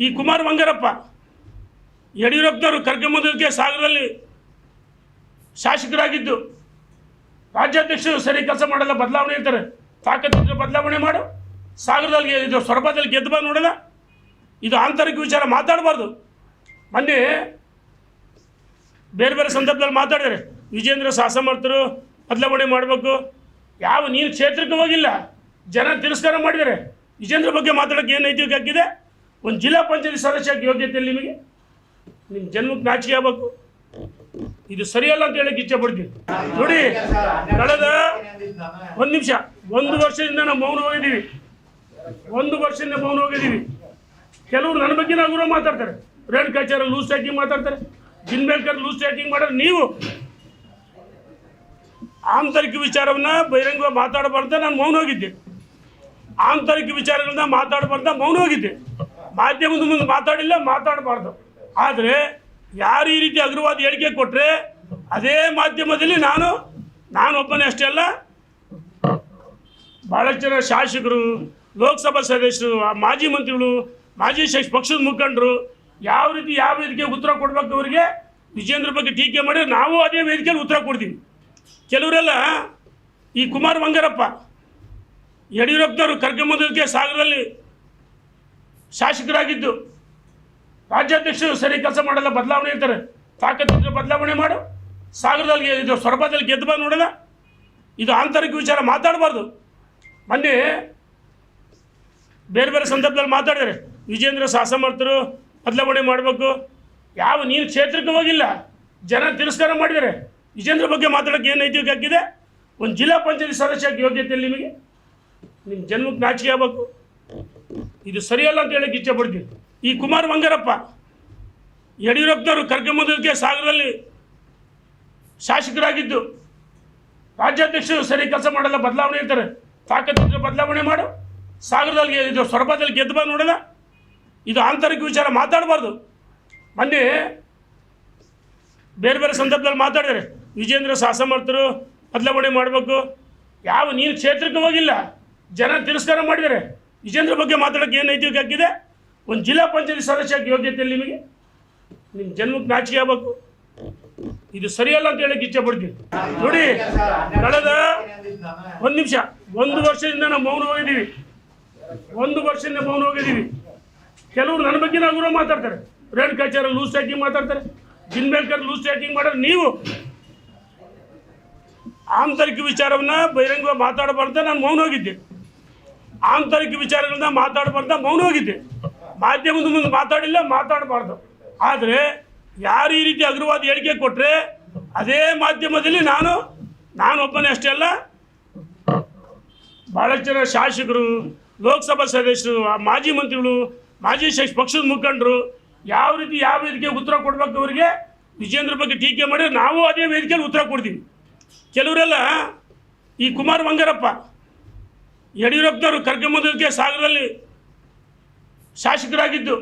ಈ ಕುಮಾರ್ ಬಂಗಾರಪ್ಪ ಯಡಿಯೂರಪ್ಪನವರು ಕರ್ಕೊಂಬಂದಕ್ಕೆ ಸಾಗರದಲ್ಲಿ ಶಾಸಕರಾಗಿದ್ದು ರಾಜ್ಯಾಧ್ಯಕ್ಷರು ಸರಿ ಕೆಲಸ ಮಾಡಲ್ಲ, ಬದಲಾವಣೆ ಇರ್ತಾರೆ, ತಾಕತ್ತಿದ್ರೆ ಬದಲಾವಣೆ ಮಾಡು. ಸಾಗರದಲ್ಲಿ ಇದು ಸೊರಬದಲ್ಲಿ ಗೆದ್ದು ಬಾ ನೋಡೋಣ. ಇದು ಆಂತರಿಕ ವಿಚಾರ ಮಾತಾಡಬಾರ್ದು. ಮೊನ್ನೆ ಬೇರೆ ಬೇರೆ ಸಂದರ್ಭದಲ್ಲಿ ಮಾತಾಡಿದರೆ ವಿಜೇಂದ್ರ ಅಸಮರ್ಥರು, ಬದಲಾವಣೆ ಮಾಡಬೇಕು. ಯಾವ ನೀನು ಕ್ಷೇತ್ರಕ್ಕೆ ಹೋಗಿಲ್ಲ, ಜನ ತಿರಸ್ಕಾರ ಮಾಡಿದ್ದಾರೆ. ವಿಜೇಂದ್ರ ಬಗ್ಗೆ ಮಾತಾಡೋಕ್ಕೆ ಏನು ನೈತಿಕ ಹಕ್ಕಿದೆ? ಒಂದು ಜಿಲ್ಲಾ ಪಂಚಾಯತ್ ಸದಸ್ಯ ಯೋಗ್ಯತೆ ನಿಮಗೆ, ನಿಮ್ಮ ಜನ್ಮಕ್ಕೆ ನಾಚಿಕೆ ಆಗಬೇಕು. ಇದು ಸರಿಯಲ್ಲ ಅಂತ ಹೇಳಕ್ಕೆ ಇಚ್ಛೆ ಪಡ್ತೀನಿ. ನೋಡಿ, ಕಳೆದ ಒಂದು ನಿಮಿಷ, 1 ವರ್ಷದಿಂದ ನಾವು ಮೌನ ಹೋಗಿದ್ದೀವಿ. 1 ವರ್ಷದಿಂದ ಮೌನ ಹೋಗಿದ್ದೀವಿ. ಕೆಲವರು ನನ್ನ ಬಗ್ಗೆ ನಾವು ಮಾತಾಡ್ತಾರೆ, ರೇಣುಕಾಚಾರ್ಯ ಲೂಸ್ ಟ್ಯಾಕಿಂಗ್ ಮಾತಾಡ್ತಾರೆ, ಜಿನ್ಬೇಲ್ಕರ್ ಲೂಸ್ ಟ್ಯಾಕಿಂಗ್ ಮಾಡೋರು. ನೀವು ಆಂತರಿಕ ವಿಚಾರವನ್ನು ಬಹಿರಂಗವಾಗಿ ಮಾತಾಡಬಾರ್ದ ನಾನು ಮೌನ ಹೋಗಿದ್ದೆ. ಆಂತರಿಕ ವಿಚಾರಗಳನ್ನ ಮಾತಾಡಬಾರ್ದ ಮೌನ ಹೋಗಿದ್ದೆ. ಮಾಧ್ಯಮದ ಮುಂದೆ ಮಾತಾಡಿಲ್ಲ, ಮಾತಾಡಬಾರ್ದು. ಆದರೆ ಯಾರು ಈ ರೀತಿ ಅಗ್ರವಾದ ಹೇಳಿಕೆ ಕೊಟ್ಟರೆ ಅದೇ ಮಾಧ್ಯಮದಲ್ಲಿ ನಾನೊಬ್ಬನೇ ಅಷ್ಟೇ ಅಲ್ಲ, ಭಾಳಷ್ಟು ಜನ ಶಾಸಕರು, ಲೋಕಸಭಾ ಸದಸ್ಯರು, ಮಾಜಿ ಮಂತ್ರಿಗಳು, ಮಾಜಿ ಪಕ್ಷದ ಮುಖಂಡರು ಯಾವ ವೇದಿಕೆ ಉತ್ತರ ಕೊಡಬೇಕು ಅವರಿಗೆ ವಿಜೇಂದ್ರ ಬಗ್ಗೆ ಟೀಕೆ ಮಾಡಿ ನಾವು ಅದೇ ವೇದಿಕೆಯಲ್ಲಿ ಉತ್ತರ ಕೊಡ್ತೀವಿ. ಕೆಲವರೆಲ್ಲ ಈ ಕುಮಾರ್ ಬಂಗಾರಪ್ಪ ಯಡಿಯೂರಪ್ಪನವರು ಕರ್ಕೊಂಬಂದಕ್ಕೆ ಸಾಗರದಲ್ಲಿ ಶಾಸಕರಾಗಿದ್ದು ರಾಜ್ಯಾಧ್ಯಕ್ಷರು ಸರಿ ಕೆಲಸ ಮಾಡಲ್ಲ, ಬದಲಾವಣೆ ಇರ್ತಾರೆ, ತಾಕತ್ತಿದ್ರೆ ಬದಲಾವಣೆ ಮಾಡು. ಸಾಗರದಲ್ಲಿ ಇದು ಸೊರಬದಲ್ಲಿ ಗೆದ್ದು ಬಾ ನೋಡೋಣ. ಇದು ಆಂತರಿಕ ವಿಚಾರ ಮಾತಾಡಬಾರ್ದು. ಮೊನ್ನೆ ಬೇರೆ ಬೇರೆ ಸಂದರ್ಭದಲ್ಲಿ ಮಾತಾಡಿದರೆ ವಿಜೇಂದ್ರ ಅಸಮರ್ಥರು, ಬದಲಾವಣೆ ಮಾಡಬೇಕು. ಯಾವ ನೀನು ಕ್ಷೇತ್ರಕ್ಕೆ ಹೋಗಿಲ್ಲ, ಜನ ತಿರಸ್ಕಾರ ಮಾಡಿದ್ದಾರೆ. ವಿಜೇಂದ್ರ ಬಗ್ಗೆ ಮಾತಾಡೋಕ್ಕೆ ಏನು ನೈತಿಕ ಹಕ್ಕಿದೆ? ಒಂದು ಜಿಲ್ಲಾ ಪಂಚಾಯತ್ ಸದಸ್ಯ ಯೋಗ್ಯತೆ ನಿಮಗೆ, ನಿಮ್ಮ ಜನ್ಮಕ್ಕೆ ನಾಚಿಕೆ ಆಗಬೇಕು. ಇದು ಸರಿಯಲ್ಲ ಅಂತ ಹೇಳಕ್ಕೆ ಇಚ್ಛೆ ಪಡ್ತೀನಿ. ಈ ಕುಮಾರ್ ಬಂಗಾರಪ್ಪ ಯಡಿಯೂರಪ್ಪನವರು ಕರ್ಕೊಂಬಂದಕ್ಕೆ ಸಾಗರದಲ್ಲಿ ಶಾಸಕರಾಗಿದ್ದು ರಾಜ್ಯಾಧ್ಯಕ್ಷರು ಸರಿ ಕೆಲಸ ಮಾಡಲ್ಲ, ಬದಲಾವಣೆ ಇರ್ತಾರೆ, ತಾಕತ್ತಿದ್ರೆ ಬದಲಾವಣೆ ಮಾಡು. ಸಾಗರದಲ್ಲಿ ಇದು ಸೊರಬದಲ್ಲಿ ಗೆದ್ದು ಬಾ ನೋಡೋಣ. ಇದು ಆಂತರಿಕ ವಿಚಾರ ಮಾತಾಡಬಾರ್ದು. ಮೊನ್ನೆ ಬೇರೆ ಬೇರೆ ಸಂದರ್ಭದಲ್ಲಿ ಮಾತಾಡಿದರೆ ವಿಜೇಂದ್ರ ಅಸಮರ್ಥರು, ಬದಲಾವಣೆ ಮಾಡಬೇಕು. ಯಾವ ನೀನು ಕ್ಷೇತ್ರಕ್ಕೆ ಹೋಗಿಲ್ಲ, ಜನ ತಿರಸ್ಕಾರ ಮಾಡಿದ್ದಾರೆ. ವಿಜೇಂದ್ರ ಬಗ್ಗೆ ಮಾತಾಡೋಕ್ಕೆ ಏನು ನೈತಿಕ ಹಕ್ಕಿದೆ? ಒಂದು ಜಿಲ್ಲಾ ಪಂಚಾಯತ್ ಸದಸ್ಯ ಯೋಗ್ಯತೆ ನಿಮಗೆ, ನಿಮ್ಮ ಜನ್ಮಕ್ಕೆ ನಾಚಿಕೆ ಆಗಬೇಕು. ಇದು ಸರಿಯಲ್ಲ ಅಂತ ಹೇಳಕ್ಕೆ ಇಚ್ಛೆ ಪಡ್ತೀನಿ. ನೋಡಿ, ಕಳೆದ ಒಂದು ನಿಮಿಷ, 1 ವರ್ಷದಿಂದ ನಾವು ಮೌನ ಹೋಗಿದ್ದೀವಿ. 1 ವರ್ಷದಿಂದ ಮೌನ ಹೋಗಿದ್ದೀವಿ. ಕೆಲವರು ನನ್ನ ಬಗ್ಗೆ ನಾವು ಮಾತಾಡ್ತಾರೆ, ರೇಣುಕಾಚಾರ್ಯ ಲೂಸ್ ಟ್ಯಾಕಿಂಗ್ ಮಾತಾಡ್ತಾರೆ, ಜಿನ್ಬೇಲ್ಕರ್ ಲೂಸ್ ಟ್ಯಾಕಿಂಗ್ ಮಾಡೋರು. ನೀವು ಆಂತರಿಕ ವಿಚಾರವನ್ನು ಬಹಿರಂಗವಾಗಿ ಮಾತಾಡಬಾರ್ದ ನಾನು ಮೌನ ಹೋಗಿದ್ದೆ. ಆಂತರಿಕ ವಿಚಾರಗಳನ್ನ ಮಾತಾಡಬಾರ್ದ ಮೌನ ಹೋಗಿದ್ದೆ. ಮಾಧ್ಯಮದ ಮುಂದೆ ಮಾತಾಡಿಲ್ಲ, ಮಾತಾಡಬಾರ್ದು. ಆದರೆ ಯಾರು ಈ ರೀತಿ ಅಗ್ರವಾದ ಹೇಳಿಕೆ ಕೊಟ್ಟರೆ ಅದೇ ಮಾಧ್ಯಮದಲ್ಲಿ ನಾನೊಬ್ಬನೇ ಅಷ್ಟೇ ಅಲ್ಲ, ಭಾಳಷ್ಟು ಜನ ಶಾಸಕರು, ಲೋಕಸಭಾ ಸದಸ್ಯರು, ಮಾಜಿ ಮಂತ್ರಿಗಳು, ಮಾಜಿ ಪಕ್ಷದ ಮುಖಂಡರು ಯಾವ ವೇದಿಕೆ ಉತ್ತರ ಕೊಡಬೇಕು ಅವರಿಗೆ ವಿಜೇಂದ್ರ ಬಗ್ಗೆ ಟೀಕೆ ಮಾಡಿ ನಾವು ಅದೇ ವೇದಿಕೆಯಲ್ಲಿ ಉತ್ತರ ಕೊಡ್ತೀವಿ. ಕೆಲವರೆಲ್ಲ ಈ ಕುಮಾರ್ ಬಂಗಾರಪ್ಪ ಯಡಿಯೂರಪ್ಪನವರು ಕರ್ಕೊಂಬಂದಕ್ಕೆ ಸಾಗರದಲ್ಲಿ ಶಾಸಕರಾಗಿದ್ದು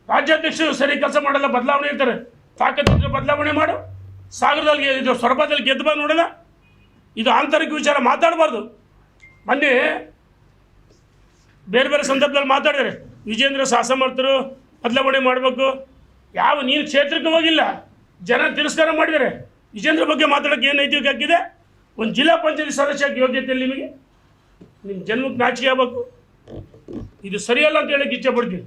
ರಾಜ್ಯಾಧ್ಯಕ್ಷರು ಸರಿ ಕೆಲಸ ಮಾಡಲ್ಲ, ಬದಲಾವಣೆ ಇರ್ತಾರೆ, ತಾಕತ್ತಿದ್ರೆ ಬದಲಾವಣೆ ಮಾಡು. ಸಾಗರದಲ್ಲಿ ಇದು ಸೊರಬದಲ್ಲಿ ಗೆದ್ದು ಬಾ ನೋಡೋಣ. ಇದು ಆಂತರಿಕ ವಿಚಾರ ಮಾತಾಡಬಾರ್ದು. ಮೊನ್ನೆ ಬೇರೆ ಬೇರೆ ಸಂದರ್ಭದಲ್ಲಿ ಮಾತಾಡಿದರೆ ವಿಜೇಂದ್ರ ಅಸಮರ್ಥರು, ಬದಲಾವಣೆ ಮಾಡಬೇಕು. ಯಾವ ನೀನು ಕ್ಷೇತ್ರಕ್ಕೆ ಹೋಗಿಲ್ಲ, ಜನ ತಿರಸ್ಕಾರ ಮಾಡಿದ್ದಾರೆ. ವಿಜೇಂದ್ರ ಬಗ್ಗೆ ಮಾತಾಡೋಕ್ಕೆ ಏನು ನೈತಿಕ ಹಕ್ಕಿದೆ? ಒಂದು ಜಿಲ್ಲಾ ಪಂಚಾಯತ್ ಸದಸ್ಯ ಯೋಗ್ಯತೆ ನಿಮಗೆ, ನಿಮ್ಮ ಜನ್ಮಕ್ಕೆ ನಾಚಿಕೆ ಆಗಬೇಕು. ಇದು ಸರಿಯಲ್ಲ ಅಂತ ಹೇಳಕ್ಕೆ ಇಚ್ಛೆ ಪಡ್ತೀನಿ.